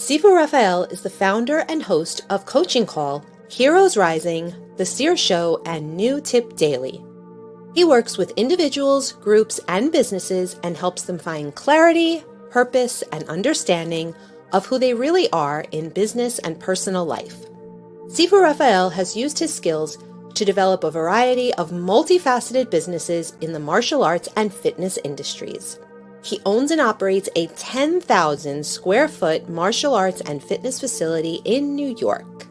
Sifu Raphael is the founder and host of Coaching Call, Heroes Rising, The Seer Show, and New Tip Daily. He works with individuals, groups, and businesses and helps them find clarity, purpose, and understanding of who they really are in business and personal life. Sifu Raphael has used his skills to develop a variety of multifaceted businesses in the martial arts and fitness industries. He owns and operates a 10,000 square foot martial arts and fitness facility in New York.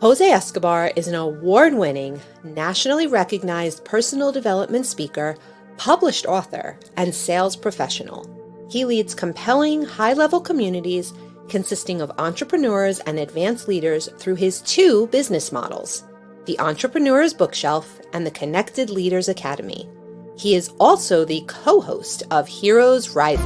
Jose Escobar is an award-winning, nationally recognized personal development speaker, published author, and sales professional. He leads compelling, high-level communities consisting of entrepreneurs and advanced leaders through his two business models, the Entrepreneur's Bookshelf and the Connected Leaders Academy. He is also the co-host of Heroes Rising.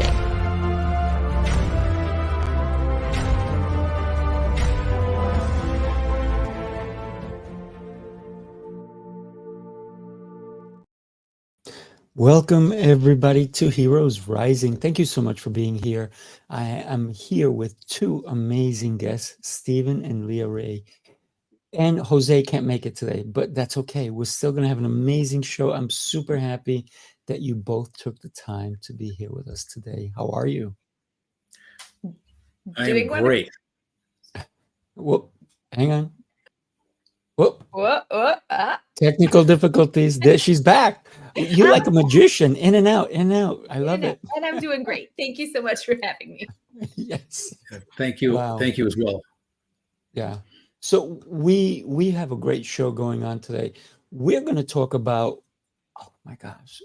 Welcome, everybody, to Heroes Rising. Thank you so much for being here. I am here with two amazing guests, Stephen and Leah Ray. And Jose can't make it today, but that's okay. We're still going to have an amazing show. I'm super happy that you both took the time to be here with us today. How are you? I am great. Whoop, hang on. Whoop. Technical difficulties. There, she's back. You're like a magician, in and out, in and out. I love it. And I'm doing great. Thank you so much for having me. Yes. Thank you. Wow. Thank you as well. Yeah. So we have a great show going on today. We're going to talk about, oh my gosh,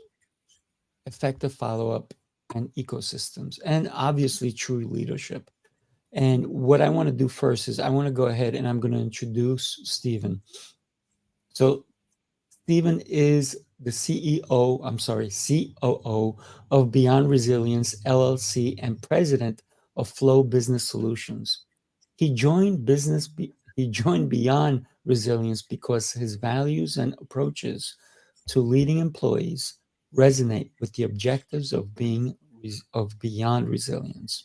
effective follow-up and ecosystems, and obviously true leadership. And what I want to do first is I want to go ahead and I'm going to introduce Stephen. So Stephen is the COO of Beyond Resilience, LLC, and president of Flow Business Solutions. He joined Beyond Resilience because his values and approaches to leading employees resonate with the objectives of Beyond Resilience.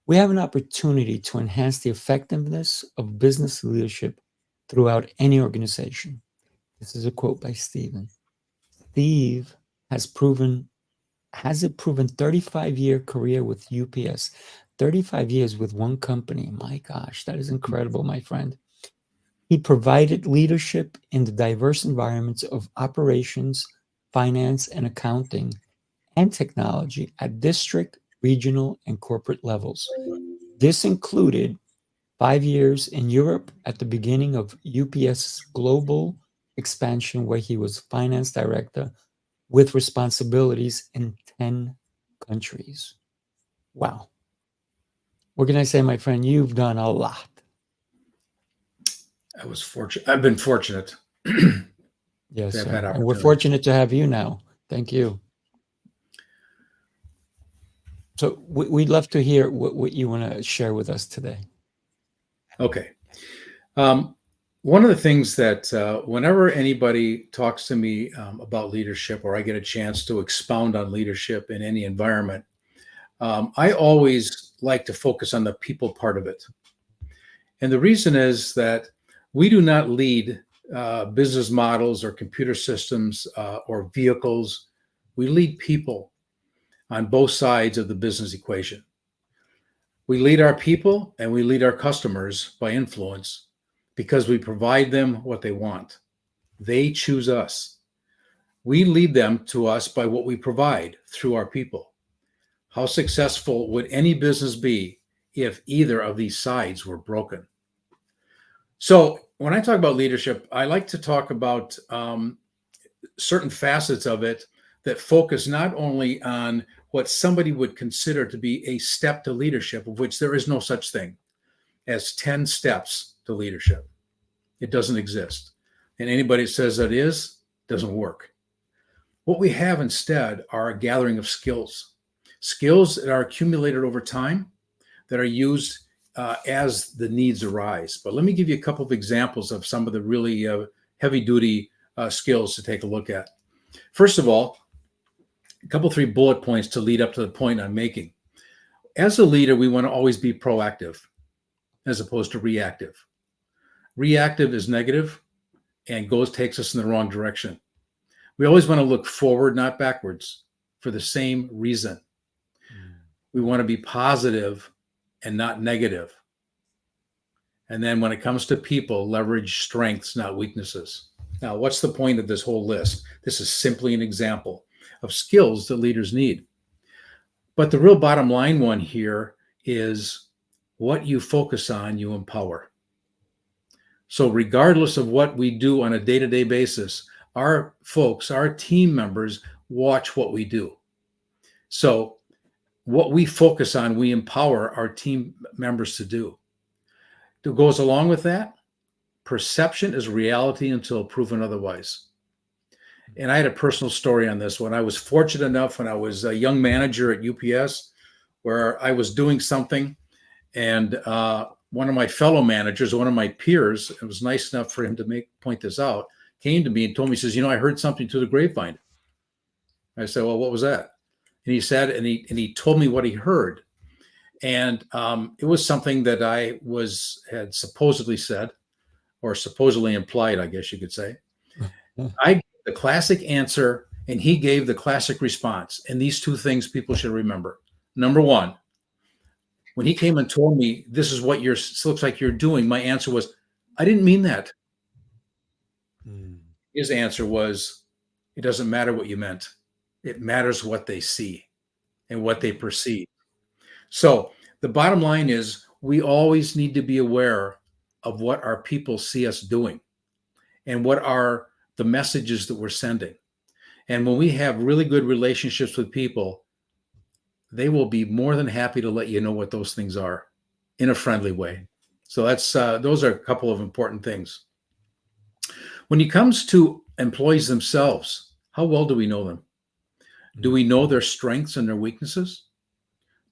We have an opportunity to enhance the effectiveness of business leadership throughout any organization. This is a quote by Stephen. Steve has a proven 35-year career with UPS, 35 years with one company. My gosh, that is incredible, my friend. He provided leadership in the diverse environments of operations, finance, and accounting, and technology at district, regional, and corporate levels. This included 5 years in Europe at the beginning of UPS global expansion, where he was finance director with responsibilities in 10 countries. Wow. What can I say, my friend? You've done a lot. I was fortunate. I've been fortunate. Yes, and we're fortunate to have you now. Thank you. So we'd love to hear what you want to share with us today. Okay. One of the things that whenever anybody talks to me about leadership, or I get a chance to expound on leadership in any environment, I always like to focus on the people part of it. And the reason is that we do not lead business models or computer systems or vehicles. We lead people on both sides of the business equation. We lead our people and we lead our customers by influence because we provide them what they want. They choose us. We lead them to us by what we provide through our people. How successful would any business be if either of these sides were broken? So when I talk about leadership, I like to talk about certain facets of it that focus not only on what somebody would consider to be a step to leadership, of which there is no such thing as 10 steps to leadership. It doesn't exist. And anybody that says that doesn't work. What we have instead are a gathering of skills that are accumulated over time, that are used as the needs arise. But let me give you a couple of examples of some of the really heavy-duty skills to take a look at. First of all, a couple, 3 bullet points to lead up to the point I'm making. As a leader, we want to always be proactive as opposed to reactive. Reactive is negative and takes us in the wrong direction. We always want to look forward, not backwards, for the same reason. We want to be positive and not negative. And then when it comes to people, leverage strengths, not weaknesses. Now, what's the point of this whole list? This is simply an example of skills that leaders need. But the real bottom line one here is what you focus on, you empower. So regardless of what we do on a day-to-day basis, our folks, our team members watch what we do. So what we focus on, we empower our team members to do. What goes along with that, perception is reality until proven otherwise. And I had a personal story on this one. I was fortunate enough when I was a young manager at UPS where I was doing something, and one of my fellow managers, one of my peers, it was nice enough for him to point this out, came to me and told me, he says, I heard something through the grapevine. I said, well, what was that? And he said, and he told me what he heard. And it was something that I had supposedly said, or supposedly implied, I guess you could say. I gave the classic answer, and he gave the classic response. And these two things people should remember. Number one, when he came and told me, this is what looks like you're doing, my answer was, I didn't mean that. His answer was, it doesn't matter what you meant. It matters what they see and what they perceive. So the bottom line is we always need to be aware of what our people see us doing and what are the messages that we're sending. And when we have really good relationships with people, they will be more than happy to let you know what those things are in a friendly way. So those are a couple of important things. When it comes to employees themselves, how well do we know them? Do we know their strengths and their weaknesses?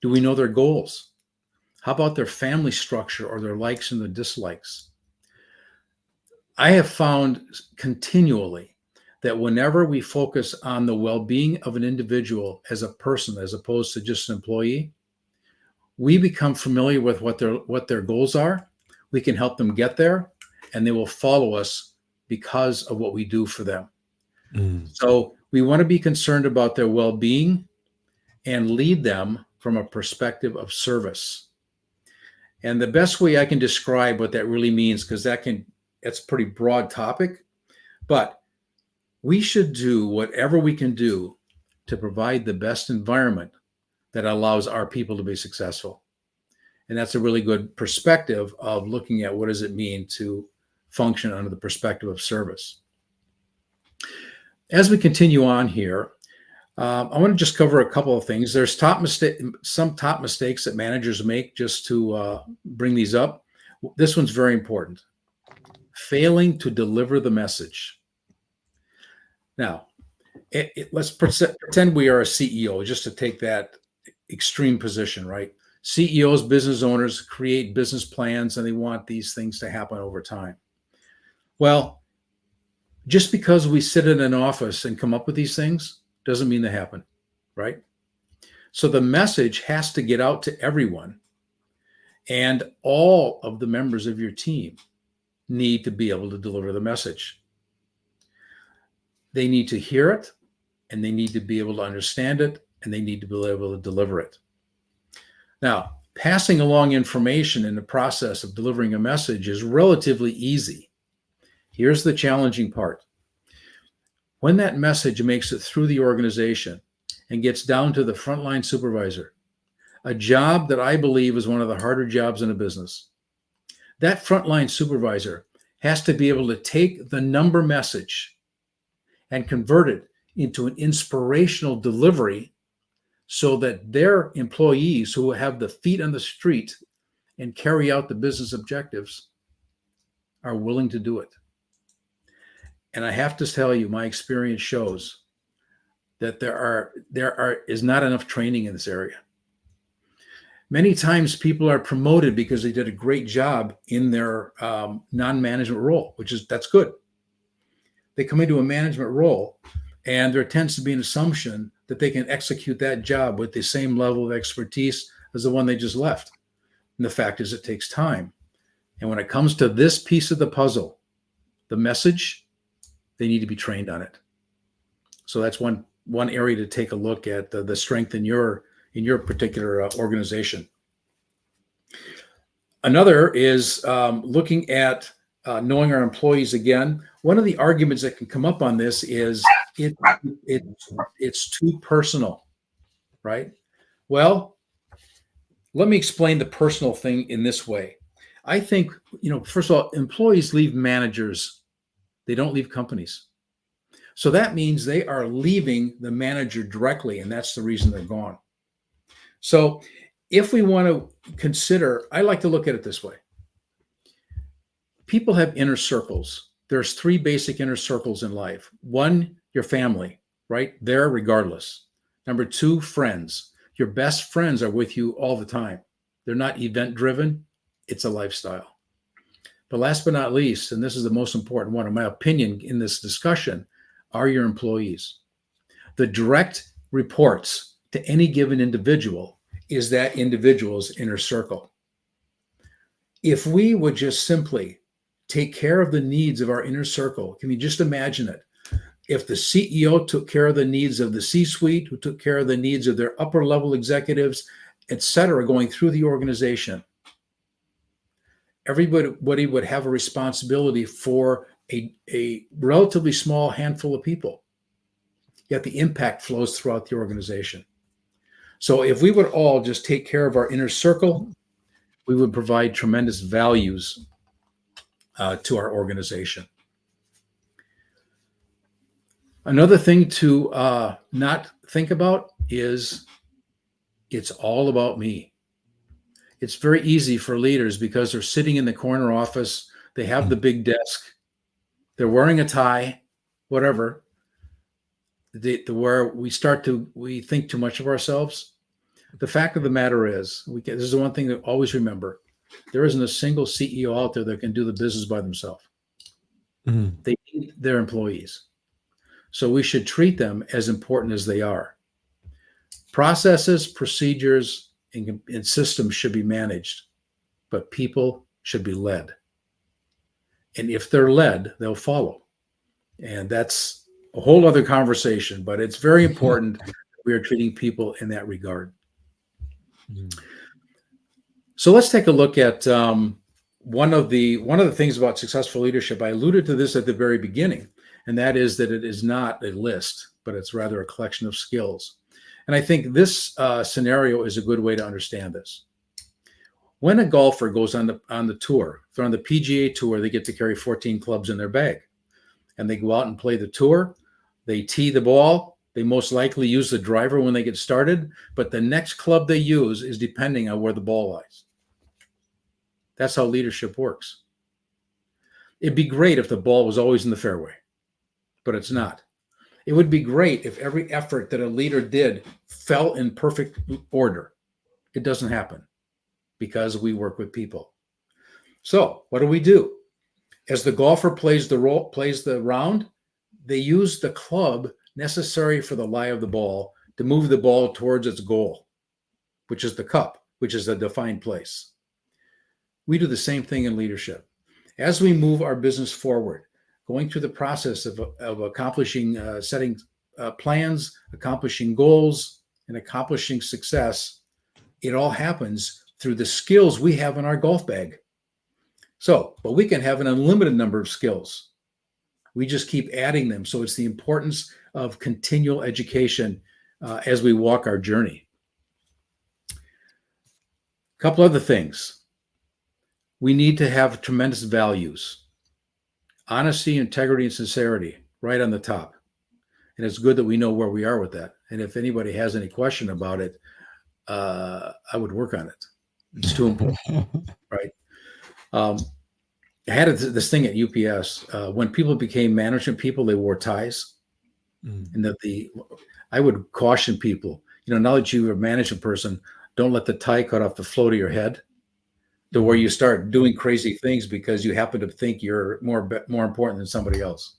Do we know their goals? How about their family structure or their likes and their dislikes? I have found continually that whenever we focus on the well-being of an individual as a person, as opposed to just an employee, we become familiar with what their goals are. We can help them get there, and they will follow us because of what we do for them. So we want to be concerned about their well-being and lead them from a perspective of service. And the best way I can describe what that really means, because it's a pretty broad topic, but we should do whatever we can do to provide the best environment that allows our people to be successful. And that's a really good perspective of looking at what does it mean to function under the perspective of service. As we continue on here, I want to just cover a couple of things. There's some top mistakes that managers make, just to bring these up. This one's very important. Failing to deliver the message. Now, let's pretend we are a CEO, just to take that extreme position, right? CEOs, business owners create business plans, and they want these things to happen over time. Well, just because we sit in an office and come up with these things doesn't mean they happen, right? So the message has to get out to everyone, and all of the members of your team need to be able to deliver the message. They need to hear it, and they need to be able to understand it, and they need to be able to deliver it. Now, passing along information in the process of delivering a message is relatively easy. Here's the challenging part. When that message makes it through the organization and gets down to the frontline supervisor, a job that I believe is one of the harder jobs in a business, that frontline supervisor has to be able to take the number message and convert it into an inspirational delivery so that their employees who have the feet on the street and carry out the business objectives are willing to do it. And I have to tell you, my experience shows that there is not enough training in this area. Many times people are promoted because they did a great job in their non-management role, that's good. They come into a management role, and there tends to be an assumption that they can execute that job with the same level of expertise as the one they just left. And the fact is, it takes time. And when it comes to this piece of the puzzle, the message, they need to be trained on it. So that's one area to take a look at the strength in your particular organization. Another is looking at knowing our employees again. One of the arguments that can come up on this is it's too personal, right? Well, let me explain the personal thing in this way. I think, first of all, employees leave managers. They don't leave companies. So that means they are leaving the manager directly, and that's the reason they're gone. So if we want to consider, I like to look at it this way. People have inner circles. There's 3 basic inner circles in life. 1, your family, right? There regardless. Number 2, friends. Your best friends are with you all the time. They're not event driven. It's a lifestyle. But last but not least, and this is the most important one in my opinion in this discussion, are your employees. The direct reports to any given individual is that individual's inner circle. If we would just simply take care of the needs of our inner circle, can you just imagine it? If the CEO took care of the needs of the C-suite, who took care of the needs of their upper level executives, et cetera, going through the organization, everybody would have a responsibility for a relatively small handful of people. Yet the impact flows throughout the organization. So if we would all just take care of our inner circle, we would provide tremendous values to our organization. Another thing to not think about is it's all about me. It's very easy for leaders because they're sitting in the corner office, they have the big desk, they're wearing a tie, whatever, where we think too much of ourselves. The fact of the matter is, this is the one thing to always remember, there isn't a single CEO out there that can do the business by themselves. Mm-hmm. They need their employees. So we should treat them as important as they are. Processes, procedures, and systems should be managed, but people should be led. And if they're led, they'll follow. And that's a whole other conversation, but it's very important that we are treating people in that regard. Mm-hmm. So let's take a look at one of the things about successful leadership. I alluded to this at the very beginning, and that is that it is not a list, but it's rather a collection of skills. And I think this scenario is a good way to understand this. When a golfer goes on the tour, if they're on the PGA Tour, they get to carry 14 clubs in their bag. And they go out and play the tour. They tee the ball. They most likely use the driver when they get started, but the next club they use is depending on where the ball lies. That's how leadership works. It'd be great if the ball was always in the fairway, but it's not. It would be great if every effort that a leader did fell in perfect order. It doesn't happen because we work with people. So what do? As the golfer plays the round, they use the club necessary for the lie of the ball to move the ball towards its goal, which is the cup, which is a defined place. We do the same thing in leadership. As we move our business forward, going through the process of accomplishing, setting plans, accomplishing goals, and accomplishing success, it all happens through the skills we have in our golf bag. But we can have an unlimited number of skills. We just keep adding them. So it's the importance of continual education as we walk our journey. A couple other things. We need to have tremendous values. Honesty, integrity, and sincerity, right on the top. And it's good that we know where we are with that. And if anybody has any question about it, I would work on it. It's too important, right? I had this thing at UPS. When people became management people, they wore ties. And that I would caution people, now that you're a management person, don't let the tie cut off the float of your head to where you start doing crazy things because you happen to think you're more important than somebody else.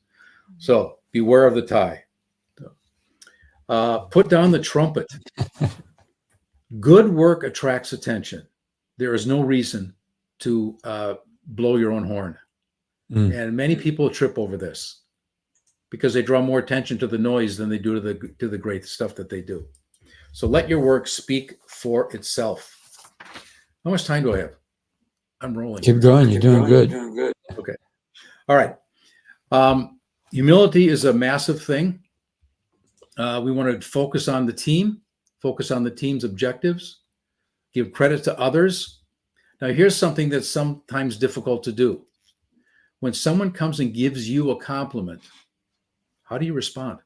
So beware of the tie. Put down the trumpet. Good work attracts attention. There is no reason to blow your own horn. And many people trip over this because they draw more attention to the noise than they do to the great stuff that they do. So let your work speak for itself. How much time do I have? I'm rolling. Keep going. You're doing good. Okay. All right. Humility is a massive thing. We want to focus on the team, focus on the team's objectives, give credit to others. Now, here's something that's sometimes difficult to do. When someone comes and gives you a compliment, how do you respond?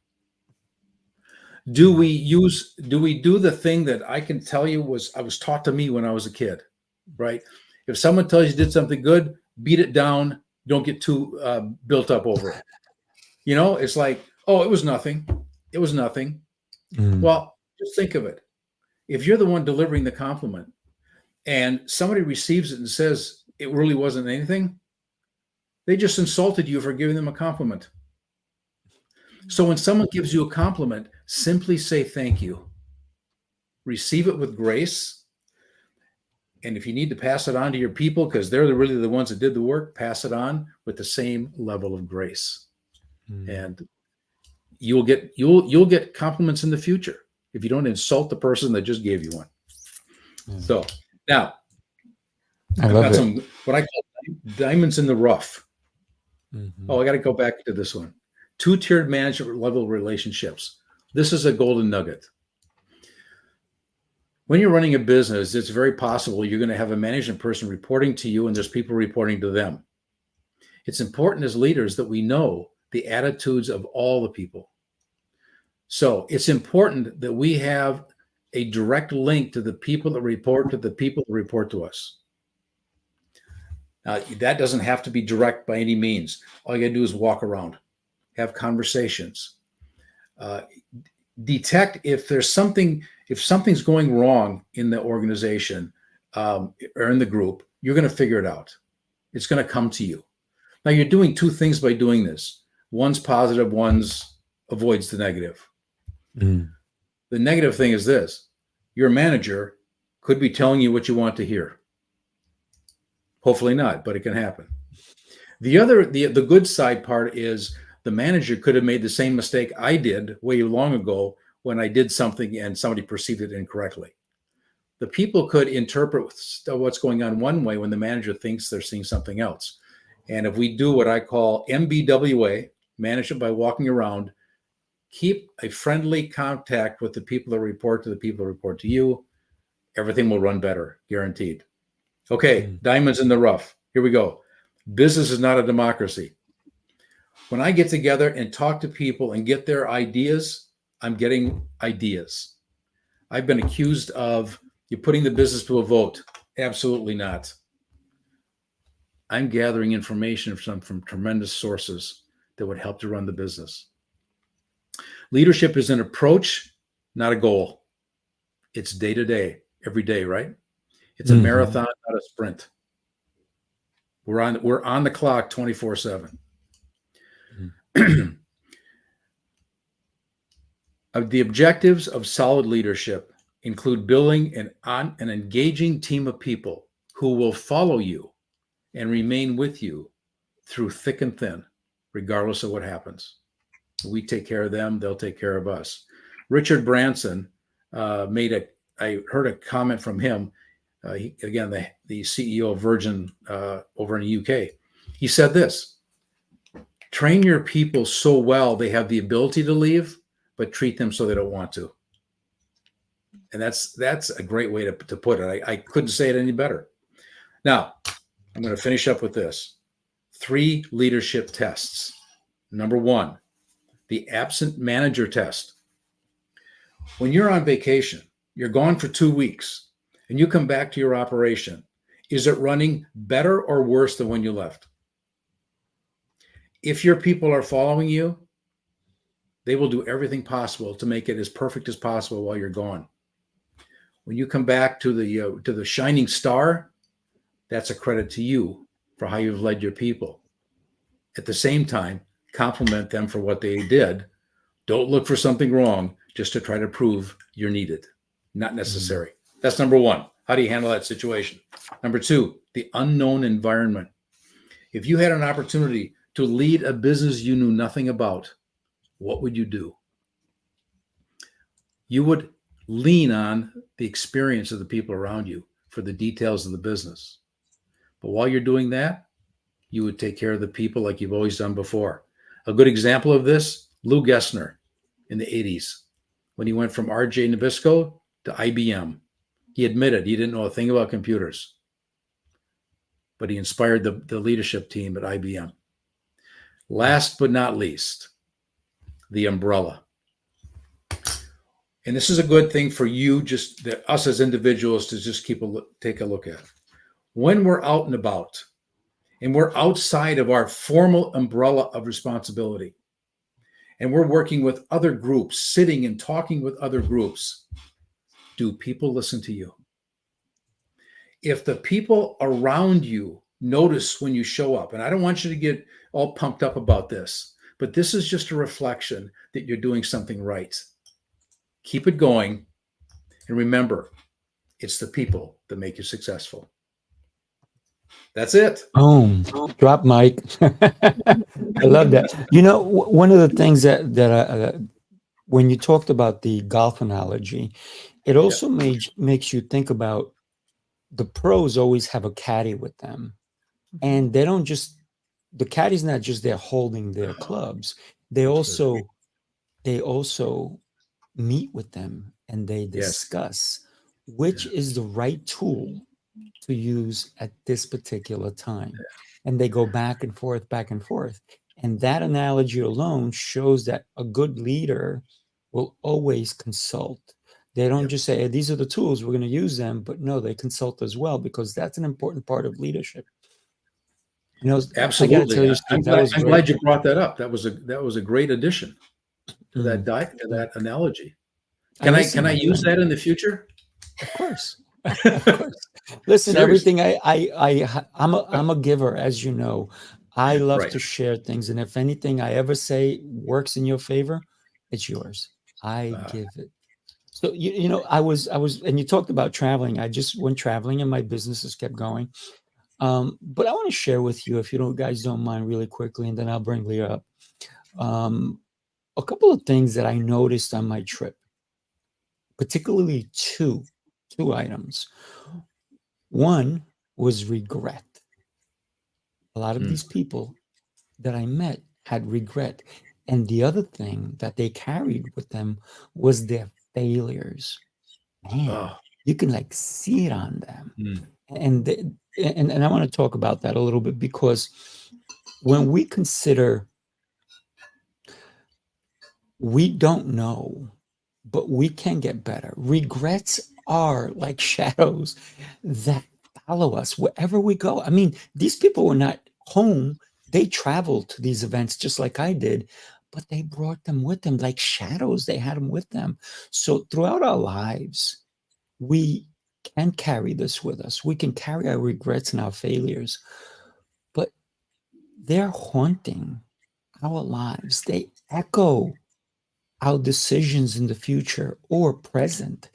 Do we do the thing that I can tell you was taught to me when I was a kid, right? If someone tells you did something good, beat it down. Don't get too built up over it. You know, it's like, oh, it was nothing. It was nothing. Well, just think of it. If you're the one delivering the compliment and somebody receives it and says it really wasn't anything, they just insulted you for giving them a compliment. So when someone gives you a compliment, simply say thank you. Receive it with grace. And if you need to pass it on to your people, because they're really the ones that did the work, pass it on with the same level of grace. And you'll get compliments in the future if you don't insult the person that just gave you one. So now I've got some what I call diamonds in the rough. Oh, I got to go back to this one. 2-tiered management level relationships. This is a golden nugget. When you're running a business, it's very possible you're going to have a management person reporting to you and there's people reporting to them. It's important as leaders that we know the attitudes of all the people. So it's important that we have a direct link to the people that report to the people that report to us. Now, that doesn't have to be direct by any means. All you got to do is walk around, have conversations, detect if something's going wrong in the organization or in the group, you're going to figure it out. It's going to come to you. Now, you're doing two things by doing this. One's positive, one's avoids the negative. The negative thing is this. Your manager could be telling you what you want to hear. Hopefully not, but it can happen. The good side part is the manager could have made the same mistake I did way long ago when I did something and somebody perceived it incorrectly. The people could interpret what's going on one way when the manager thinks they're seeing something else. And if we do what I call MBWA, manage it by walking around, keep a friendly contact with the people that report to the people that report to you, everything will run better, guaranteed. Okay, diamonds in the rough. Here we go. Business is not a democracy. When I get together and talk to people and get their ideas, I'm getting ideas. I've been accused of you putting the business to a vote. Absolutely not. I'm gathering information from tremendous sources that would help to run the business. Leadership is an approach, not a goal. It's day to day, every day, right? It's a marathon, not a sprint. We're on the clock 24/7. The objectives of solid leadership include building an engaging team of people who will follow you and remain with you through thick and thin, regardless of what happens. We take care of them, they'll take care of us. Richard Branson I heard a comment from him, the CEO of Virgin over in the UK. He said this: train your people so well they have the ability to leave, but treat them so they don't want to. And that's a great way to put it. I couldn't say it any better. Now, I'm going to finish up with this. 3 leadership tests. Number 1, the absent manager test. When you're on vacation, you're gone for 2 weeks, and you come back to your operation. Is it running better or worse than when you left? If your people are following you, they will do everything possible to make it as perfect as possible while you're gone. When you come back to the shining star, that's a credit to you for how you've led your people. At the same time, compliment them for what they did. Don't look for something wrong just to try to prove you're needed. Not necessary. That's number one. How do you handle that situation? Number two, the unknown environment. If you had an opportunity to lead a business you knew nothing about, what would you do? You would lean on the experience of the people around you for the details of the business. But while you're doing that, you would take care of the people like you've always done before. A good example of this, Lou Gessner in the 80s, when he went from RJ Nabisco to IBM. He admitted he didn't know a thing about computers, but he inspired the leadership team at IBM. Last but not least, the umbrella. And this is a good thing for you, just that us as individuals, to just take a look at. When we're out and about and we're outside of our formal umbrella of responsibility, and we're working with other groups, sitting and talking with other groups, do people listen to you? If the people around you notice when you show up, and I don't want you to get all pumped up about this, but this is just a reflection that you're doing something right. Keep it going. And remember, it's the people that make you successful. That's it. Boom. Drop mic. I love that. You know, one of the things that when you talked about the golf analogy, it also makes you think about the pros always have a caddy with them. And they don't just, the caddy's not just there holding their clubs. They also meet with them and they discuss which is the right tool to use at this particular time. And they go back and forth, back and forth. And that analogy alone shows that a good leader will always consult. They don't just say, hey, these are the tools, we're going to use them, but no, they consult as well, because that's an important part of leadership. You know, absolutely. I got to tell you, Steve, I'm glad you brought that up. That was a great addition to that analogy. Can I use that in the future? Of course. Of course. Listen, everything I'm a giver, as you know. I love to share things, and if anything I ever say works in your favor, it's yours. I give it. So you know, I was, and you talked about traveling. I just went traveling, and my businesses kept going. But I want to share with you, if you guys don't mind, really quickly, and then I'll bring Leah up. A couple of things that I noticed on my trip, particularly two items. One was regret. A lot of these people that I met had regret. And the other thing that they carried with them was their failures. Man, you can like see it on them. And I want to talk about that a little bit, because when we consider, we don't know, but we can get better. Regrets are like shadows that follow us wherever we go. I mean, these people were not home. They traveled to these events just like I did, but they brought them with them like shadows. They had them with them. So throughout our lives, we can carry this with us. We can carry our regrets and our failures, but they're haunting our lives. They echo our decisions in the future or present.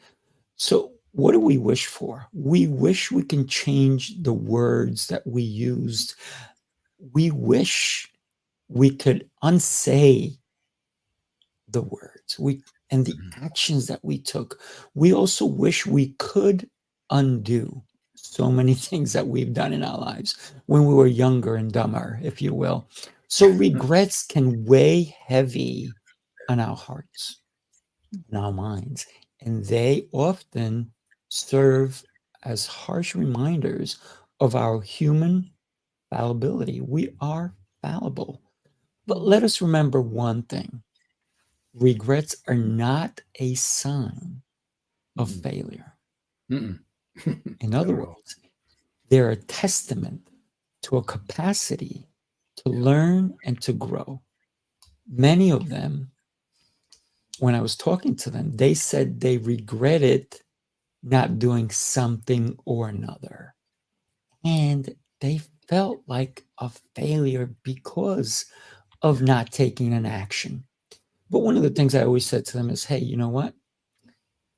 So what do we wish for? We wish we can change the words that we used. We wish we could unsay the words and the actions that we took. We also wish we could undo so many things that we've done in our lives when we were younger and dumber, if you will. So regrets can weigh heavy on our hearts and our minds, and they often serve as harsh reminders of our human fallibility. We are fallible. But let us remember one thing. Regrets are not a sign of failure. In other words, they're a testament to a capacity to learn and to grow. Many of them, when I was talking to them, they said they regretted not doing something or another. And they felt like a failure because of not taking an action. But one of the things I always said to them is, hey, you know what?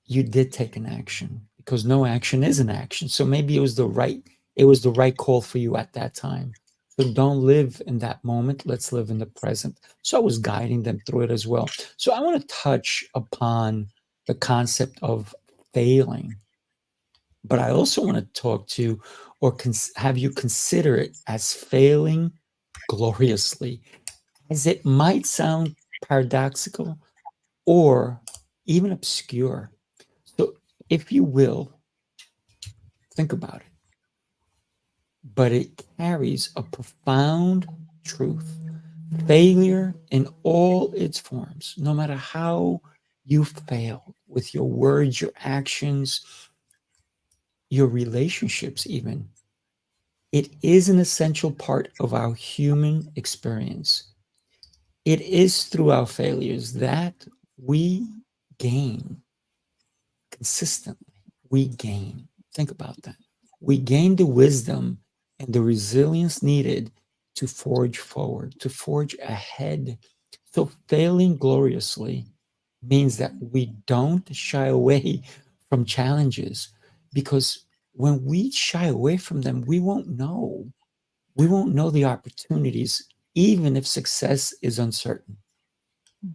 You did take an action, because no action is an action. So maybe it was the right call for you at that time. So don't live in that moment. Let's live in the present. So I was guiding them through it as well. So I want to touch upon the concept of failing, but I also want to talk to or have you consider it as failing gloriously, as it might sound paradoxical or even obscure. So, if you will, think about it. But it carries a profound truth. Failure in all its forms, no matter how you fail with your words, your actions, your relationships, even, it is an essential part of our human experience. It is through our failures that we gain consistently. We gain. Think about that. We gain the wisdom and the resilience needed to forge forward, to forge ahead. So, failing gloriously means that we don't shy away from challenges, because when we shy away from them, we won't know. We won't know the opportunities, even if success is uncertain.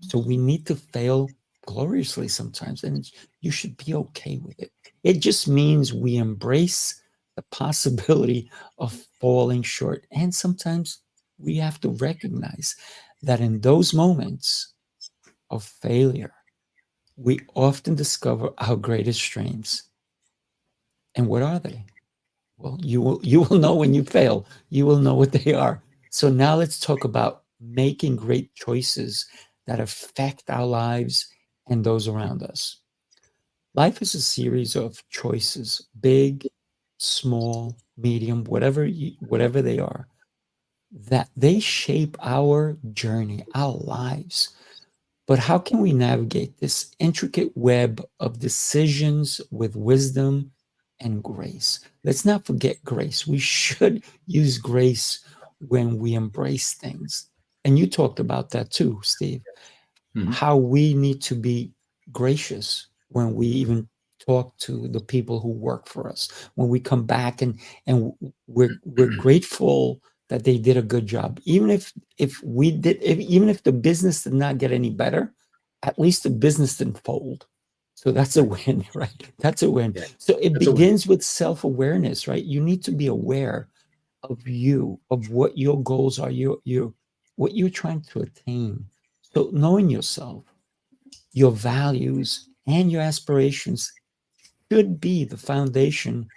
So we need to fail gloriously sometimes, and you should be okay with it. It just means we embrace the possibility of falling short. And sometimes we have to recognize that in those moments of failure, we often discover our greatest strengths. And what are they? Well, you will know when you fail. You will know what they are. So now let's talk about making great choices that affect our lives and those around us. Life is a series of choices, big, small, medium, whatever they are, that they shape our journey, our lives. But how can we navigate this intricate web of decisions with wisdom and grace? Let's not forget grace. We should use grace when we embrace things. And you talked about that too, Steve, how we need to be gracious when we even talk to the people who work for us, when we come back and we're grateful that they did a good job, even even if the business did not get any better, at least the business didn't fold. So that's a win, right? That's a win. Yeah, So it that's a win. begins with self-awareness, right? You need to be aware of you, of what your goals are, what you're trying to attain. So knowing yourself, your values, and your aspirations should be the foundation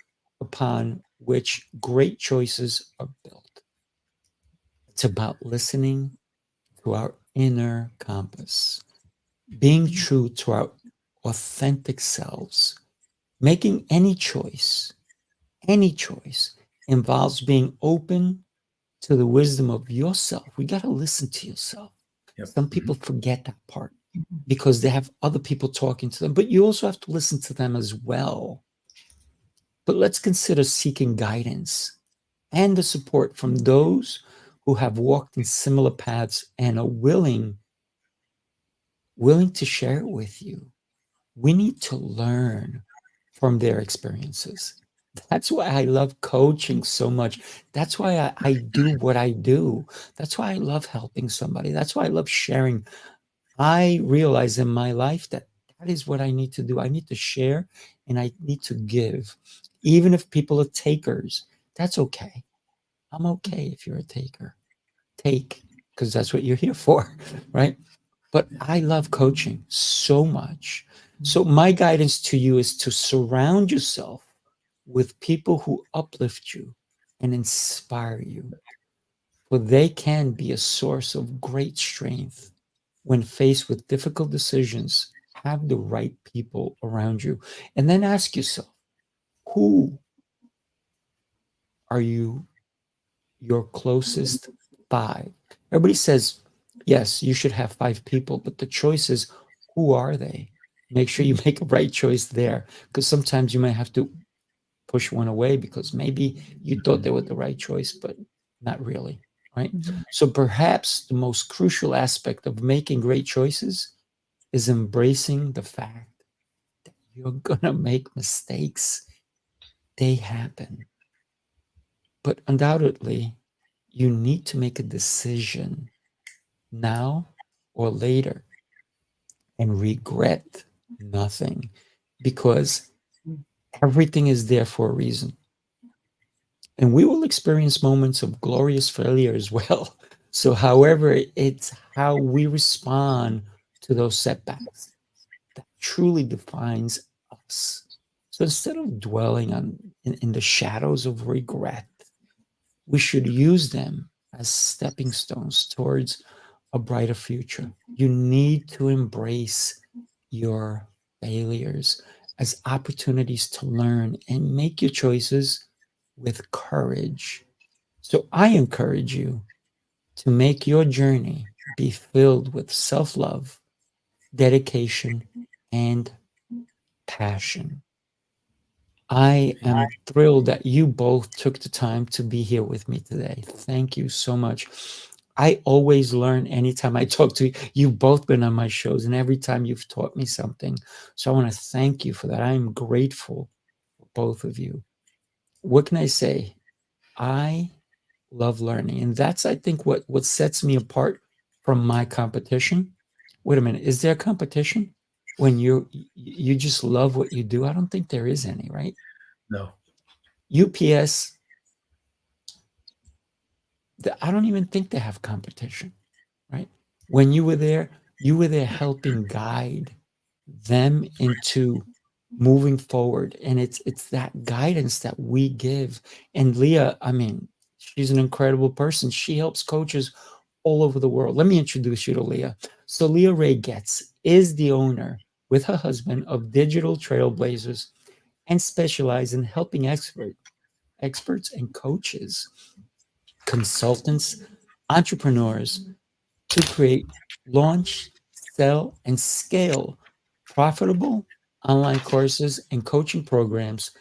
upon which great choices are built. It's about listening to our inner compass, being true to our authentic selves. Making any choice involves being open to the wisdom of yourself. We got to listen to yourself. Yep. Some people forget that part because they have other people talking to them, but you also have to listen to them as well. But let's consider seeking guidance and the support from those who have walked in similar paths and are willing to share it with you. We need to learn from their experiences. That's why I love coaching so much. That's why I do what I do. That's why I love helping somebody. That's why I love sharing. I realize in my life that that is what I need to do. I need to share and I need to give. Even if people are takers, that's okay. I'm okay if you're a taker. Take, because that's what you're here for, right? But I love coaching so much. So my guidance to you is to surround yourself with people who uplift you and inspire you, for they can be a source of great strength when faced with difficult decisions. Have the right people around you. And then ask yourself, who are your closest five? Everybody says, yes, you should have five people, but the choice is, who are they? Make sure you make a right choice there, because sometimes you might have to push one away because maybe you thought they were the right choice, but not really, right? So perhaps the most crucial aspect of making great choices is embracing the fact that You're going to make mistakes. They happen. But undoubtedly, you need to make a decision now or later and regret nothing, because everything is there for a reason. And we will experience moments of glorious failure as well. So, however, it's how we respond to those setbacks that truly defines us. So instead of dwelling in the shadows of regret, we should use them as stepping stones towards a brighter future. You need to embrace your failures as opportunities to learn and make your choices with courage. So I encourage you to make your journey be filled with self love, dedication, and passion. I am thrilled that you both took the time to be here with me today. Thank you so much. I always learn anytime I talk to you. You've both been on my shows, and every time you've taught me something. So I want to thank you for that. I am grateful for both of you. What can I say? I love learning, and that's, I think, what sets me apart from my competition. Wait a minute, is there a competition when you just love what you do? I don't think there is any, right? No. UPS, I don't even think they have competition, right? When you were there helping guide them into moving forward. And it's that guidance that we give. And Leah, I mean, she's an incredible person. She helps coaches all over the world. Let me introduce you to Leah. So Leah Ray Getz is the owner with her husband of Digital Trailblazers and specialize in helping experts and coaches, consultants, entrepreneurs to create, launch, sell, and scale profitable online courses and coaching programs.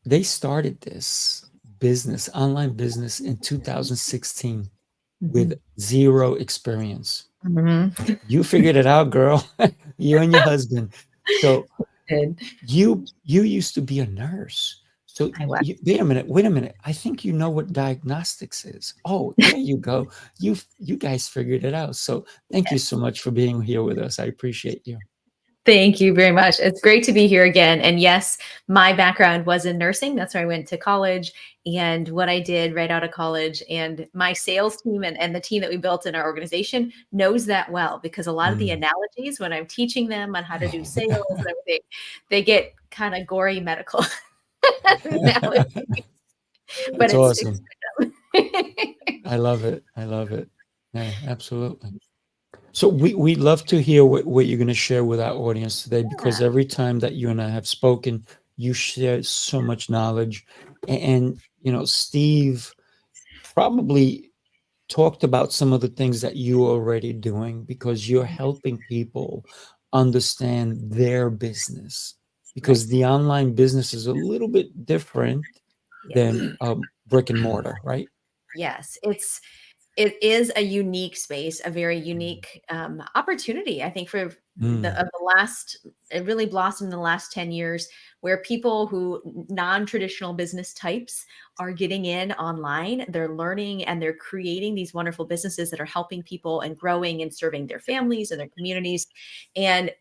They started this online business in 2016 with zero experience. Mhm. You figured it out, girl. You and your husband. So Good. you used to be a nurse. So I was. wait a minute. I think you know what diagnostics is. Oh, there you go. You guys figured it out. So thank you so much for being here with us. I appreciate you. Thank you very much. It's great to be here again. And yes, my background was in nursing. That's where I went to college and what I did right out of college. And my sales team and the team that we built in our organization knows that well, because a lot of the Mm. analogies when I'm teaching them on how to do sales and everything, they get kind of gory medical analogies, but That's it's awesome. I love it. I love it. Yeah, absolutely. So we love to hear what you're going to share with our audience today, because Yeah. every time that you and I have spoken, you share so much knowledge. And you know, Steve probably talked about some of the things that you're already doing, because you're helping people understand their business, Right. because the online business is a little bit different Yes. than brick and mortar, right? Yes. It is a unique space, a very unique opportunity, I think, for Mm, the last, it really blossomed in the last 10 years, where people who non-traditional business types are getting in online, they're learning and they're creating these wonderful businesses that are helping people and growing and serving their families and their communities. And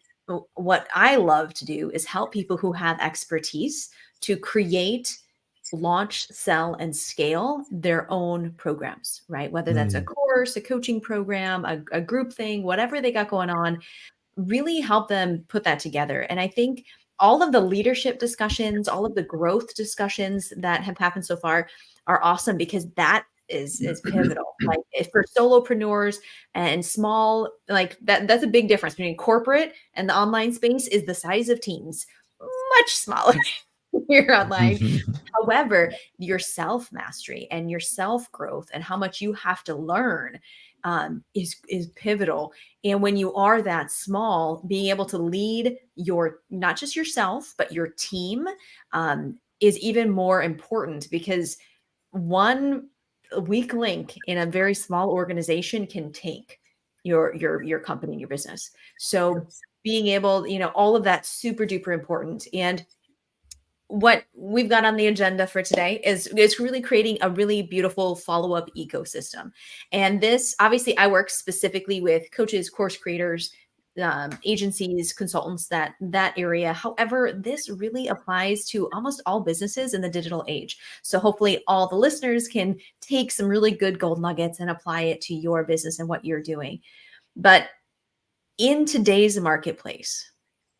what I love to do is help people who have expertise to create, launch, sell, and scale their own programs, right? Whether that's a mm, course, a coaching program, a group thing, whatever they got going on, really help them put that together. And I think all of the leadership discussions, all of the growth discussions that have happened so far are awesome, because that is pivotal. Like if for solopreneurs and small, like that's a big difference between corporate and the online space is the size of teams, much smaller here online. However, your self mastery and your self growth and how much you have to learn is pivotal. And when you are that small, being able to lead your, not just yourself but your team, is even more important, because one weak link in a very small organization can tank your company and your business. So being able, all of that's super duper important. And what we've got on the agenda for today is really creating a really beautiful follow-up ecosystem. And this, obviously, I work specifically with coaches, course creators, agencies, consultants, that area. However, this really applies to almost all businesses in the digital age. So hopefully all the listeners can take some really good gold nuggets and apply it to your business and what you're doing. But in today's marketplace,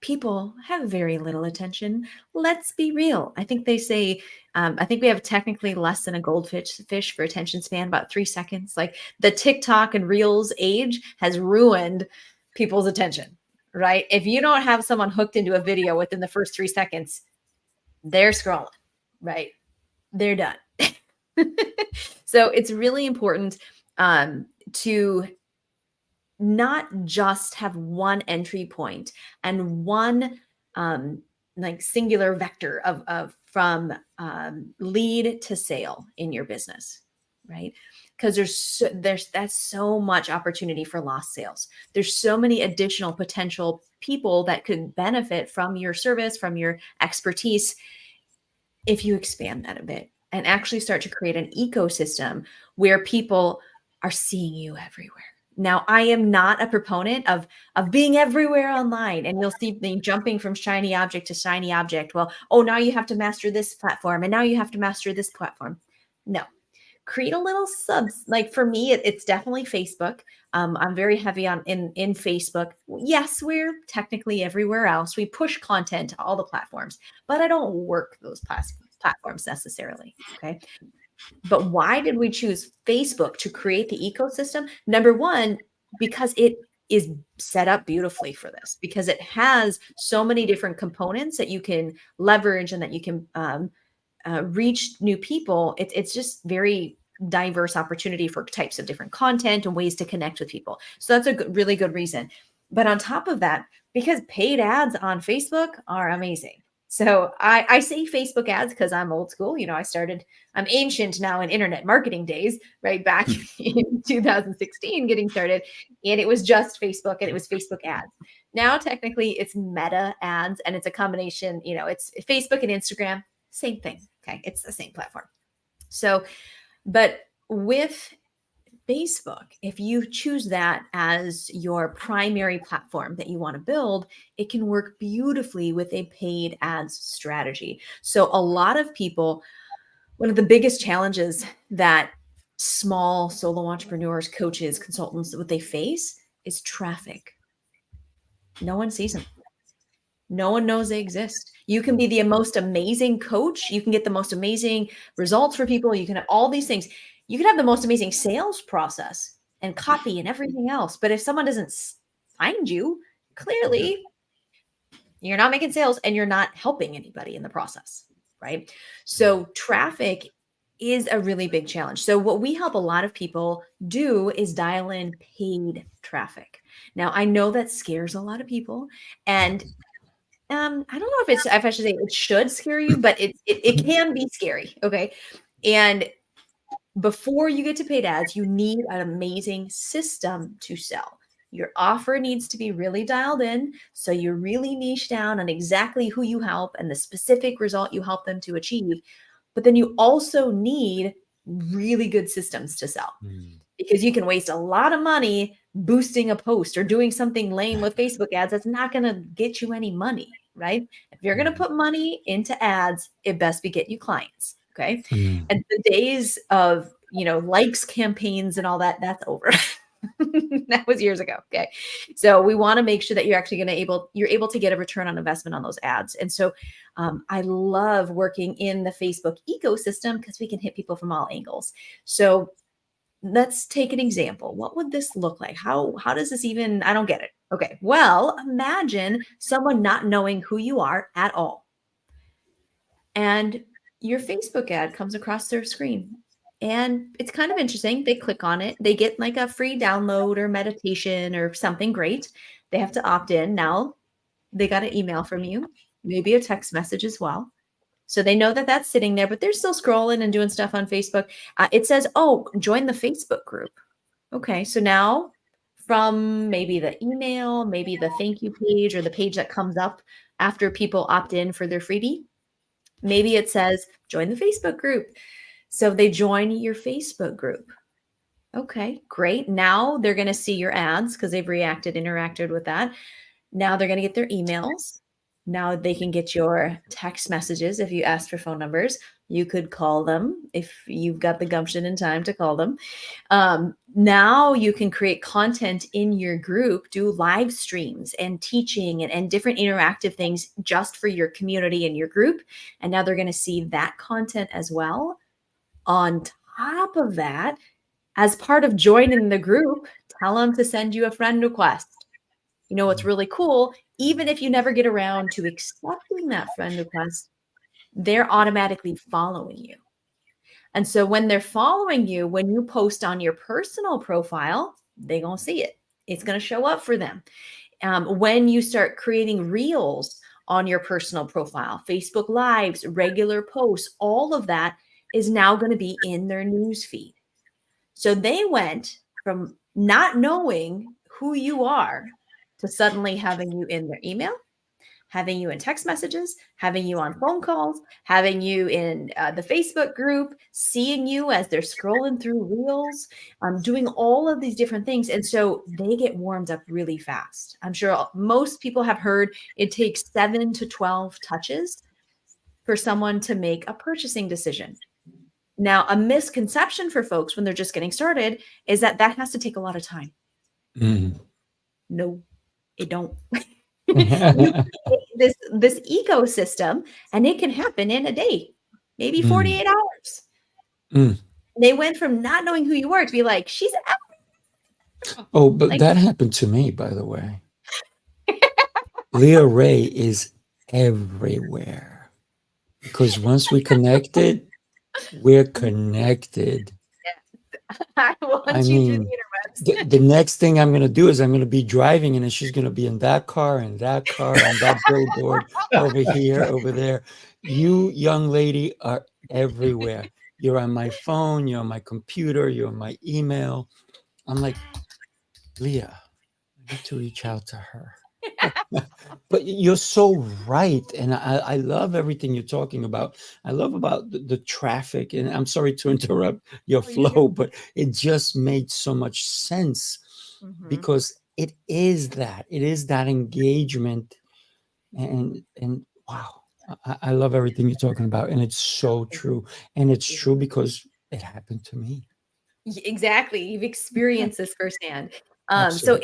people have very little attention. Let's be real. I think they say, I think we have technically less than a goldfish for attention span, about 3 seconds. Like the TikTok and Reels age has ruined people's attention, right? If you don't have someone hooked into a video within the first 3 seconds, they're scrolling, right? They're done. So it's really important to not just have one entry point and one like singular vector of from lead to sale in your business, right? Because that's so much opportunity for lost sales. There's so many additional potential people that could benefit from your service, from your expertise, if you expand that a bit and actually start to create an ecosystem where people are seeing you everywhere. Now, I am not a proponent of being everywhere online, and you'll see me jumping from shiny object to shiny object. Well, oh, now you have to master this platform, and now you have to master this platform. No, create a little subs. Like for me, it's definitely Facebook. I'm very heavy on in Facebook. Yes, we're technically everywhere else. We push content to all the platforms, but I don't work those platforms necessarily. Okay. But why did we choose Facebook to create the ecosystem? Number one, because it is set up beautifully for this, because it has so many different components that you can leverage and that you can reach new people. It's just very diverse opportunity for types of different content and ways to connect with people. So that's a really good reason. But on top of that, because paid ads on Facebook are amazing. So I say Facebook ads because I'm old school. I'm ancient now in internet marketing days, right back in 2016, getting started. And it was just Facebook and it was Facebook ads. Now, technically, it's Meta ads and it's a combination, it's Facebook and Instagram, same thing. Okay. It's the same platform. So, but with Facebook, if you choose that as your primary platform that you want to build, it can work beautifully with a paid ads strategy. So a lot of people, one of the biggest challenges that small solo entrepreneurs, coaches, consultants, what they face is traffic. No one sees them. No one knows they exist. You can be the most amazing coach. You can get the most amazing results for people. You can have all these things. You can have the most amazing sales process and copy and everything else. But if someone doesn't find you, clearly you're not making sales and you're not helping anybody in the process, right? So traffic is a really big challenge. So what we help a lot of people do is dial in paid traffic. Now, I know that scares a lot of people, and I don't know if I should say it should scare you, but it can be scary. Okay. And before you get to paid ads, you need an amazing system to sell. Your offer needs to be really dialed in. So you're really niche down on exactly who you help and the specific result you help them to achieve. But then you also need really good systems to sell. Because you can waste a lot of money boosting a post or doing something lame with Facebook ads that's not going to get you any money, right? If you're going to put money into ads, it best be getting you clients, okay? And the days of, likes campaigns and all that, that's over. That was years ago, okay? So we want to make sure that you're actually you're able to get a return on investment on those ads. And so I love working in the Facebook ecosystem because we can hit people from all angles. So let's take an example. What would this look like? How does this even, I don't get it. Okay. Well, imagine someone not knowing who you are at all. And your Facebook ad comes across their screen. And it's kind of interesting. They click on it. They get like a free download or meditation or something great. They have to opt in. Now they got an email from you, maybe a text message as well. So they know that that's sitting there, but they're still scrolling and doing stuff on Facebook. It says, oh, join the Facebook group. Okay. So now from maybe the email, maybe the thank you page or the page that comes up after people opt in for their freebie. Maybe it says, join the Facebook group. So they join your Facebook group. Okay, great. Now they're going to see your ads because they've interacted with that. Now they're going to get their emails. Now they can get your text messages. If you ask for phone numbers, you could call them if you've got the gumption and time to call them. Now you can create content in your group, do live streams and teaching and different interactive things just for your community and your group. And now they're going to see that content as well. On top of that, as part of joining the group, tell them to send you a friend request. You know what's really cool? Even if you never get around to accepting that friend request, they're automatically following you. And so when they're following you, when you post on your personal profile, they're going to see it. It's going to show up for them. When you start creating reels on your personal profile, Facebook Lives, regular posts, all of that is now going to be in their news feed. So they went from not knowing who you are to suddenly having you in their email, having you in text messages, having you on phone calls, having you in the Facebook group, seeing you as they're scrolling through reels, doing all of these different things. And so they get warmed up really fast. I'm sure most people have heard it takes 7 to 12 touches for someone to make a purchasing decision. Now, a misconception for folks when they're just getting started is that has to take a lot of time. No, it don't. this ecosystem, and it can happen in a day, maybe 48 hours. They went from not knowing who you were to be like, she's out. Oh, but that happened to me, by the way. Leah Ray is everywhere because once we connected, we're connected. I mean, the next thing I'm going to do is I'm going to be driving and then she's going to be in that car and that billboard over here, over there. You, young lady, are everywhere. You're on my phone, you're on my computer, you're on my email. I'm like, Leah, I need to reach out to her. But you're so right. And I love everything you're talking about. I love about the traffic. And I'm sorry to interrupt your flow, but it just made so much sense because it is that engagement. And wow, I love everything you're talking about. And it's so true. And it's true because it happened to me. Exactly. You've experienced this firsthand. So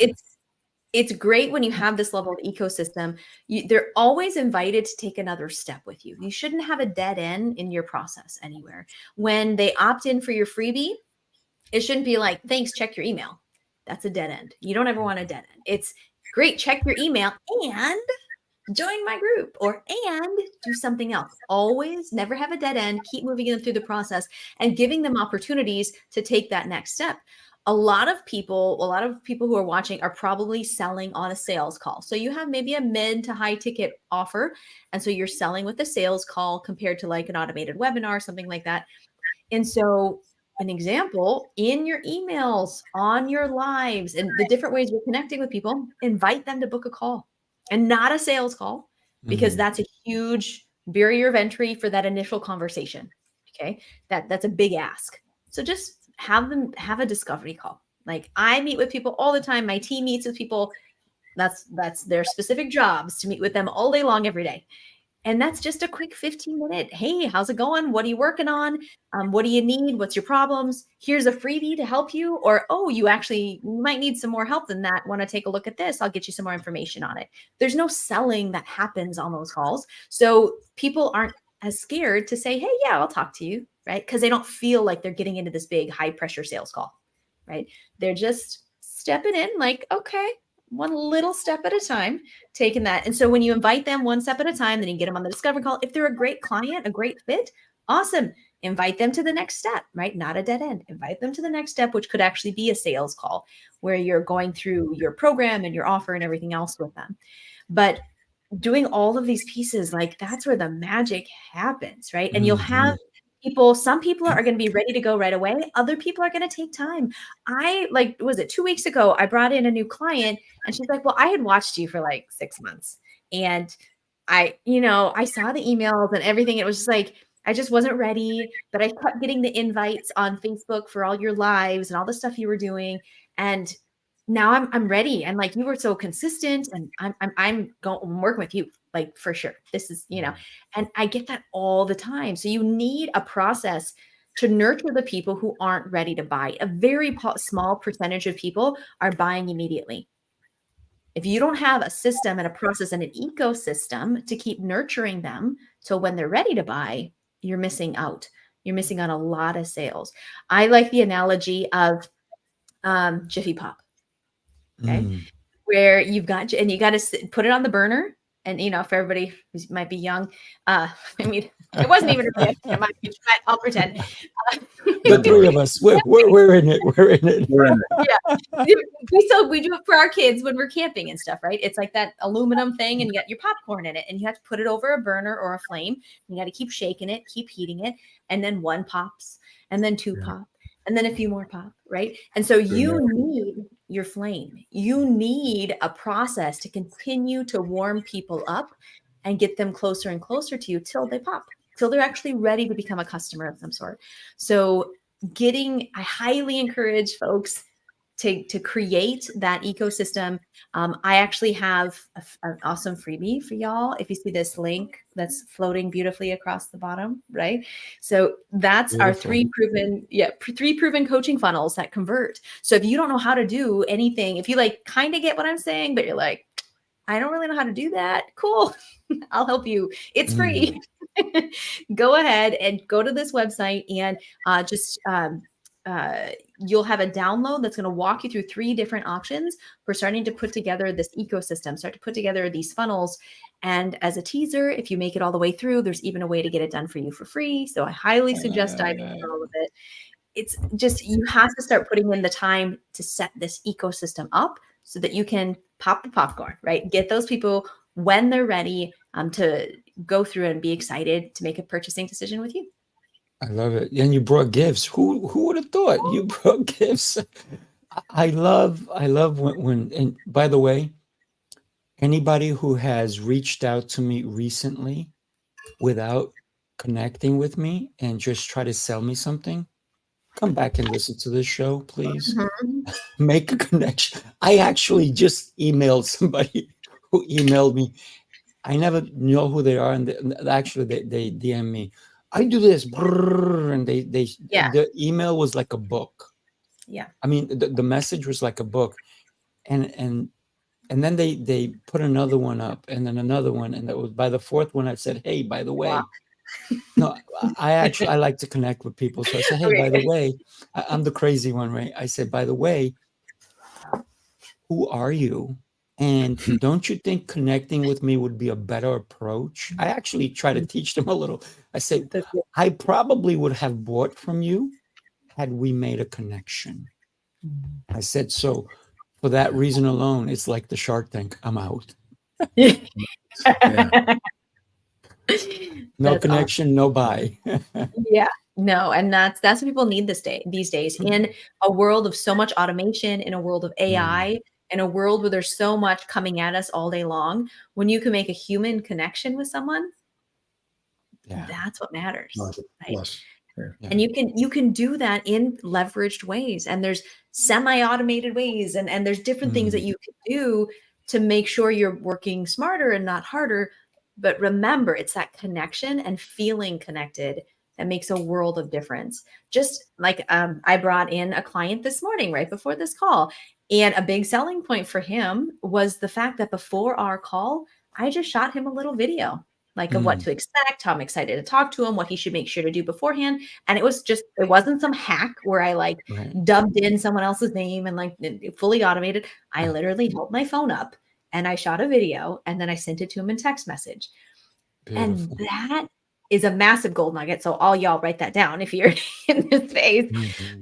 it's great when you have this level of ecosystem. They're always invited to take another step with you. You shouldn't have a dead end in your process anywhere. When they opt in for your freebie, it shouldn't be like, thanks, check your email. That's a dead end. You don't ever want a dead end. It's great, check your email and join my group and do something else. Always never have a dead end. Keep moving them through the process and giving them opportunities to take that next step. A lot of people who are watching are probably selling on a sales call. So you have maybe a mid to high ticket offer. And so you're selling with a sales call compared to like an automated webinar, something like that. And so an example, in your emails, on your lives, and the different ways you're connecting with people, invite them to book a call and not a sales call, because that's a huge barrier of entry for that initial conversation. Okay. That's a big ask. So just have them have a discovery call. Like I meet with people all the time. My team meets with people. That's their specific jobs, to meet with them all day long, every day. And that's just a quick 15-minute, hey, how's it going? What are you working on? What do you need? What's your problems? Here's a freebie to help you. Or, oh, you might need some more help than that. Want to take a look at this? I'll get you some more information on it. There's no selling that happens on those calls. So people aren't as scared to say, hey, yeah, I'll talk to you, right? Because they don't feel like they're getting into this big high pressure sales call, right? They're just stepping in like, okay, one little step at a time, taking that. And so when you invite them one step at a time, then you get them on the discovery call. If they're a great client, a great fit, awesome. Invite them to the next step, right? Not a dead end. Invite them to the next step, which could actually be a sales call where you're going through your program and your offer and everything else with them. But doing all of these pieces, like that's where the magic happens, right? And you'll have some people are going to be ready to go right away. Other people are going to take time. Was it 2 weeks ago? I brought in a new client and she's like, well, I had watched you for like 6 months and I saw the emails and everything. It was just like, I just wasn't ready, but I kept getting the invites on Facebook for all your lives and all the stuff you were doing. And now I'm ready. And like, you were so consistent and I'm working with you, like for sure. This is, and I get that all the time. So you need a process to nurture the people who aren't ready to buy. A very small percentage of people are buying immediately. If you don't have a system and a process and an ecosystem to keep nurturing them, so when they're ready to buy, you're missing out. You're missing on a lot of sales. I like the analogy of Jiffy Pop. Okay. Where you got to put it on the burner. And, for everybody who might be young, I mean, it wasn't even really at my age, but I'll pretend. The three of us, we're in it. We're in it. Yeah. We do it for our kids when we're camping and stuff, right? It's like that aluminum thing and you got your popcorn in it and you have to put it over a burner or a flame. You got to keep shaking it, keep heating it. And then one pops and then two pop. And then a few more pop, right? And so you need your flame. You need a process to continue to warm people up and get them closer and closer to you till they pop, till they're actually ready to become a customer of some sort. So I highly encourage folks to create that ecosystem. I actually have an awesome freebie for y'all. If you see this link that's floating beautifully across the bottom, right? So that's beautiful. Our three proven coaching funnels that convert. So if you don't know how to do anything, if you like kind of get what I'm saying, but you're like, I don't really know how to do that. Cool. I'll help you. It's free. Go ahead and go to this website and you'll have a download that's going to walk you through 3 different options for starting to put together this ecosystem, start to put together these funnels. And as a teaser, if you make it all the way through, there's even a way to get it done for you for free. So I highly suggest diving into all of it. It's just, you have to start putting in the time to set this ecosystem up so that you can pop the popcorn, right? Get those people when they're ready to go through and be excited to make a purchasing decision with you. I love it. And you brought gifts. Who would have thought you brought gifts? I love when, and by the way, anybody who has reached out to me recently without connecting with me and just try to sell me something, come back and listen to this show, please. Make a connection. I actually just emailed somebody who emailed me. I never know who they are. And actually they DM me. I do this, and the email was like a book. Yeah. I mean, the message was like a book, and then they put another one up, and then another one, and that was by the 4th one. I said, hey, by the way, no, I like to connect with people, so I said, hey, by the way, I'm the crazy one, right? I said, by the way, who are you? And don't you think connecting with me would be a better approach? I actually try to teach them a little. I said, I probably would have bought from you had we made a connection. I said, so for that reason alone, it's like the Shark Tank. I'm out. No connection, awesome. No buy. Yeah. No, and that's what people need these days in a world of so much automation, in a world of AI, in a world where there's so much coming at us all day long. When you can make a human connection with someone, that's what matters. Right? Yeah. And you can do that in leveraged ways, and there's semi-automated ways, and there's different things that you can do to make sure you're working smarter and not harder. But remember, it's that connection and feeling connected that makes a world of difference. Just like I brought in a client this morning, right before this call, and a big selling point for him was the fact that before our call, I just shot him a little video, like of what to expect, how I'm excited to talk to him, what he should make sure to do beforehand. And it wasn't some hack where I dubbed in someone else's name and fully automated. I literally held my phone up and I shot a video and then I sent it to him in text message. Beautiful. And that is a massive gold nugget. So all y'all write that down if you're in this space.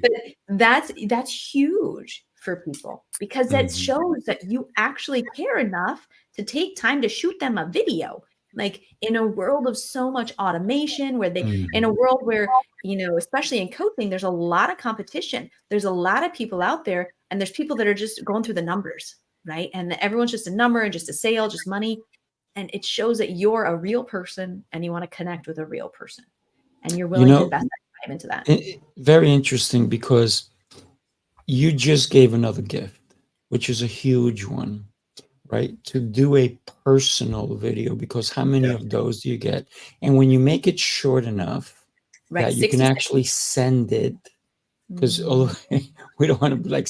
But that's huge for people, because that shows that you actually care enough to take time to shoot them a video. Like in a world of so much automation, where Mm. in a world where, especially in coaching, there's a lot of competition. There's a lot of people out there, and there's people that are just going through the numbers, right? And everyone's just a number and just a sale, just money. And it shows that you're a real person and you want to connect with a real person, and you're willing to invest that time into that. Very interesting, because you just gave another gift, which is a huge one, right? To do a personal video, because how many of those do you get? And when you make it short enough Right. that you can 60 actually send it, because seconds. we don't want to be like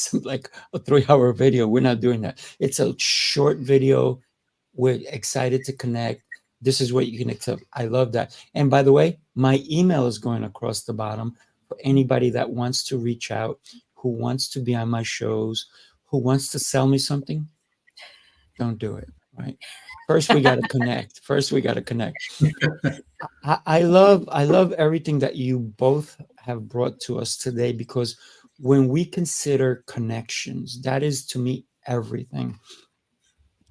a 3-hour video. We're not doing that. It's a short video. We're excited to connect. This is what you can accept. I love that. And by the way, my email is going across the bottom for anybody that wants to reach out, who wants to be on my shows, who wants to sell me something. Don't do it, right? First, we got to connect. I love everything that you both have brought to us today, because when we consider connections, that is, to me, everything.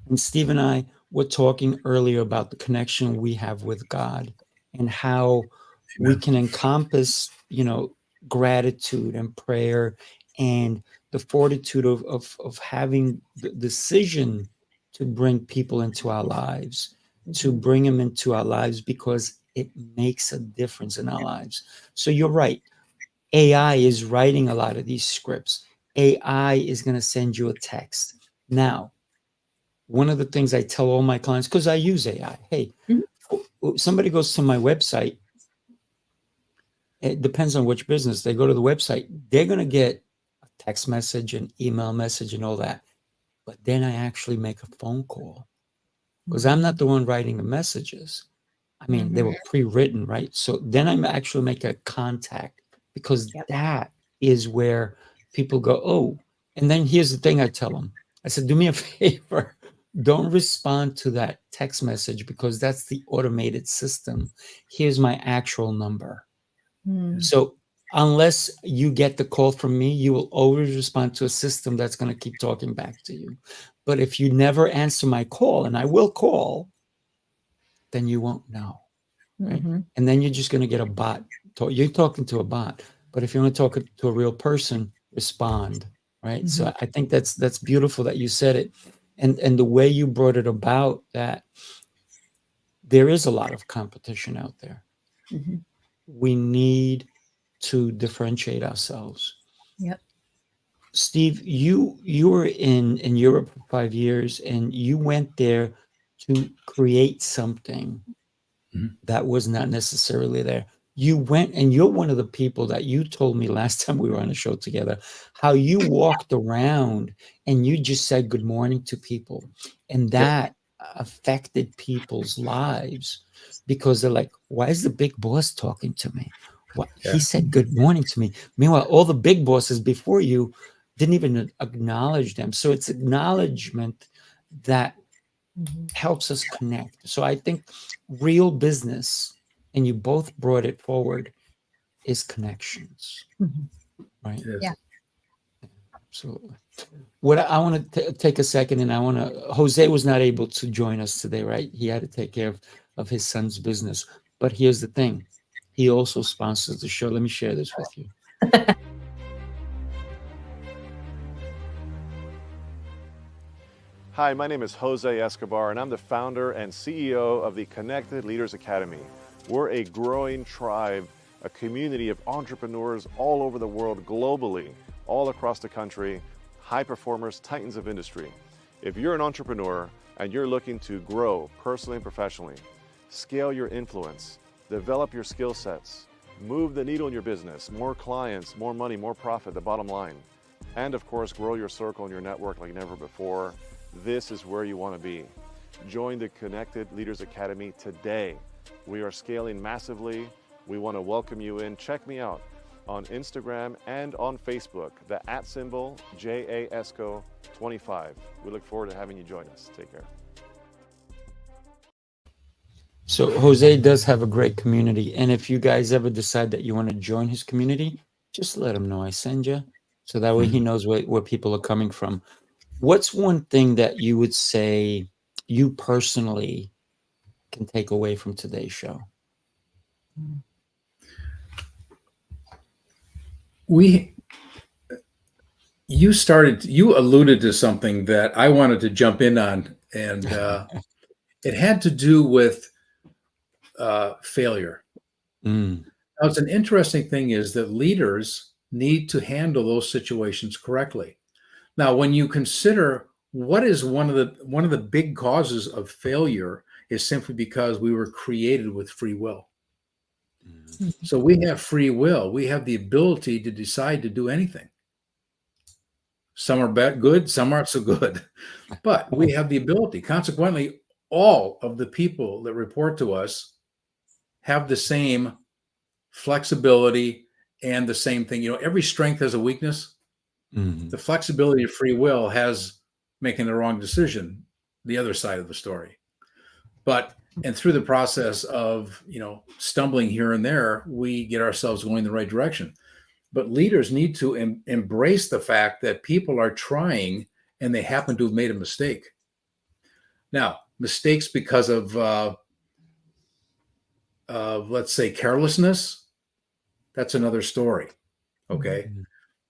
And Steve and I were talking earlier about the connection we have with God, and how we can encompass, gratitude and prayer, and the fortitude of having the decision to bring people into our lives, to bring them into our lives because it makes a difference in our lives. So you're right. AI is writing a lot of these scripts. AI is going to send you a text. Now, one of the things I tell all my clients, because I use AI, hey, somebody goes to my website, it depends on which business, they go to the website, they're going to get a text message, an email message, and all that. But then I actually make a phone call, because I'm not the one writing the messages. I mean, they were pre-written, right? So then I'm actually make a contact, because that is where people go, oh. And then here's the thing I tell them. I said, do me a favor. Don't respond to that text message, because that's the automated system. Here's my actual number. So unless you get the call from me, you will always respond to a system that's going to keep talking back to you. But if you never answer my call, and I will call, then you won't know. Right? And then you're just going to get a bot. You're talking to a bot. But if you want to talk to a real person, respond. Right. So I think that's beautiful that you said it. And the way you brought it about, that there is a lot of competition out there. We need to differentiate ourselves. Yep. Steve, you were in Europe for 5 years, and you went there to create something that was not necessarily there. You went, and you're one of the people that you told me last time we were on a show together, how you walked around and you just said good morning to people. And that affected people's lives, because they're like, why is the big boss talking to me? What? He said good morning to me. Meanwhile, all the big bosses before you didn't even acknowledge them. So it's acknowledgement that helps us connect. So I think real business, and you both brought it forward, is connections. Right? Yeah. Absolutely. What I want to take a second, and Jose was not able to join us today, right? He had to take care of his son's business. But here's the thing. He also sponsors the show. Let me share this with you. Hi, my name is Jose Escobar, and I'm the founder and CEO of the Connected Leaders Academy. We're a growing tribe, a community of entrepreneurs all over the world, globally, all across the country, high performers, titans of industry. If you're an entrepreneur and you're looking to grow personally and professionally, scale your influence, develop your skill sets, move the needle in your business, more clients, more money, more profit, the bottom line, and of course, grow your circle and your network like never before, this is where you want to be. Join the Connected Leaders Academy today. We are scaling massively. We want to welcome you in. Check me out on Instagram and on Facebook, the @ JAESCO25. We look forward to having you join us. Take care. So Jose does have a great community. And if you guys ever decide that you want to join his community, just let him know I send you. So that way he knows where people are coming from. What's one thing that you would say you personally can take away from today's show? You alluded to something that I wanted to jump in on, and it had to do with failure. Mm. Now, it's an interesting thing is that leaders need to handle those situations correctly. Now, when you consider what is one of the big causes of failure is simply because we were created with free will. So we have free will. We have the ability to decide to do anything. Some are good, some aren't so good, but we have the ability. Consequently, all of the people that report to us have the same flexibility and the same thing. Every strength has a weakness. Mm-hmm. The flexibility of free will has making the wrong decision, the other side of the story. And through the process of, stumbling here and there, we get ourselves going in the right direction. But leaders need to embrace the fact that people are trying and they happen to have made a mistake. Now, mistakes because of let's say, carelessness, that's another story. Okay. Mm-hmm.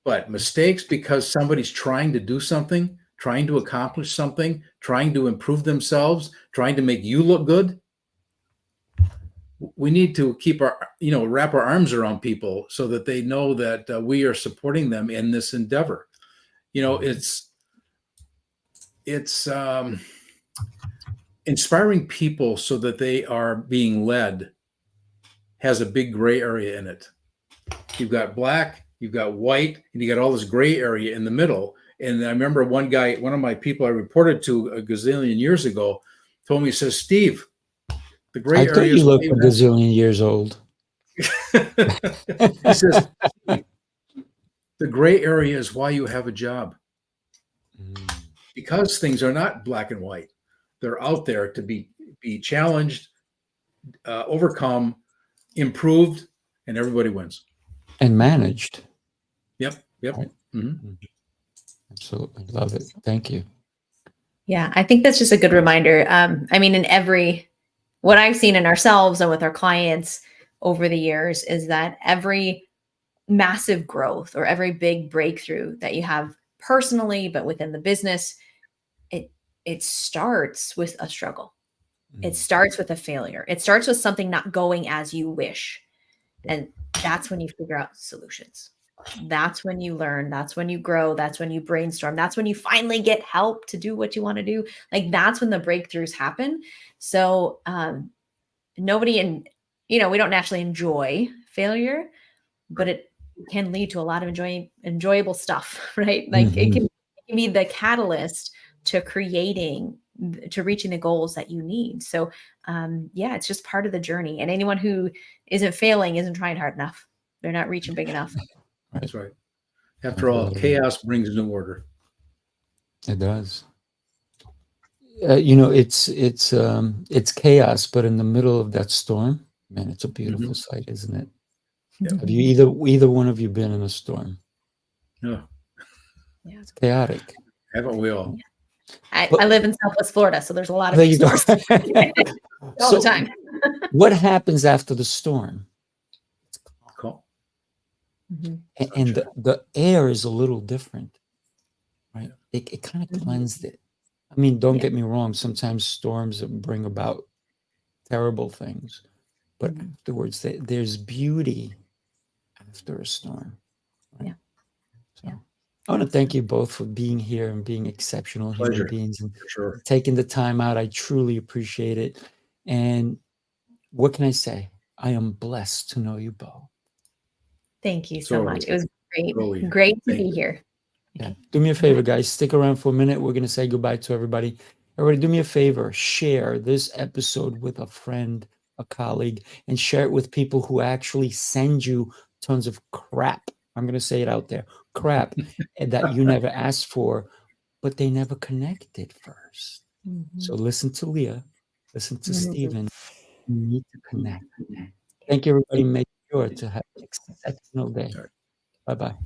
But mistakes because somebody's trying to do something, trying to accomplish something, trying to improve themselves, trying to make you look good. We need to keep wrap our arms around people so that they know that we are supporting them in this endeavor. It's inspiring people so that they are being led has a big gray area in it. You've got black, you've got white, and you got all this gray area in the middle. And I remember one of my people I reported to a gazillion years ago told me, he says, Steve, the gray I area thought you is looked a gazillion years old. He says, the gray area is why you have a job. Because things are not black and white. They're out there to be challenged, overcome, improved, and everybody wins. And managed. Yep. Right. Mm-hmm. Absolutely. Love it. Thank you. Yeah, I think that's just a good reminder. In what I've seen in ourselves and with our clients over the years is that every massive growth or every big breakthrough that you have personally, but within the business, it starts with a struggle. It starts with a failure. It starts with something not going as you wish. And that's when you figure out solutions. That's when you learn. That's when you grow. That's when you brainstorm. That's when you finally get help to do what you want to do. Like that's when the breakthroughs happen. So we don't naturally enjoy failure, but it can lead to a lot of enjoyable stuff, right? Like it can be the catalyst to reaching the goals that you need. So it's just part of the journey. And anyone who isn't failing isn't trying hard enough. They're not reaching big enough. That's right. After all, chaos brings new order. It does. It's chaos, but in the middle of that storm, man, it's a beautiful sight, isn't it? Yep. Have you either one of you been in a storm? No. Yeah. It's chaotic. Haven't we all? I live in Southwest Florida, so there's a lot of There you go. all the time. What happens after the storm? Cool. Mm-hmm. And the air is a little different, right? It kind of cleansed it. I mean, don't get me wrong. Sometimes storms bring about terrible things, but afterwards, there's beauty after a storm. Right? Yeah. So, I want to thank you both for being here and being exceptional human beings and taking the time out. I truly appreciate it. And what can I say? I am blessed to know you both. Thank you so much. It was great. Great to be here. Yeah. Do me a favor, guys. Stick around for a minute. We're going to say goodbye to everybody. Everybody, do me a favor. Share this episode with a friend, a colleague, and share it with people who actually send you tons of crap. I'm going to say it out there. Crap that you never asked for, but they never connected first. So listen to Leah. Listen to Stephen. You need to connect. Thank you, everybody. Make sure to have an exceptional day. Bye-bye.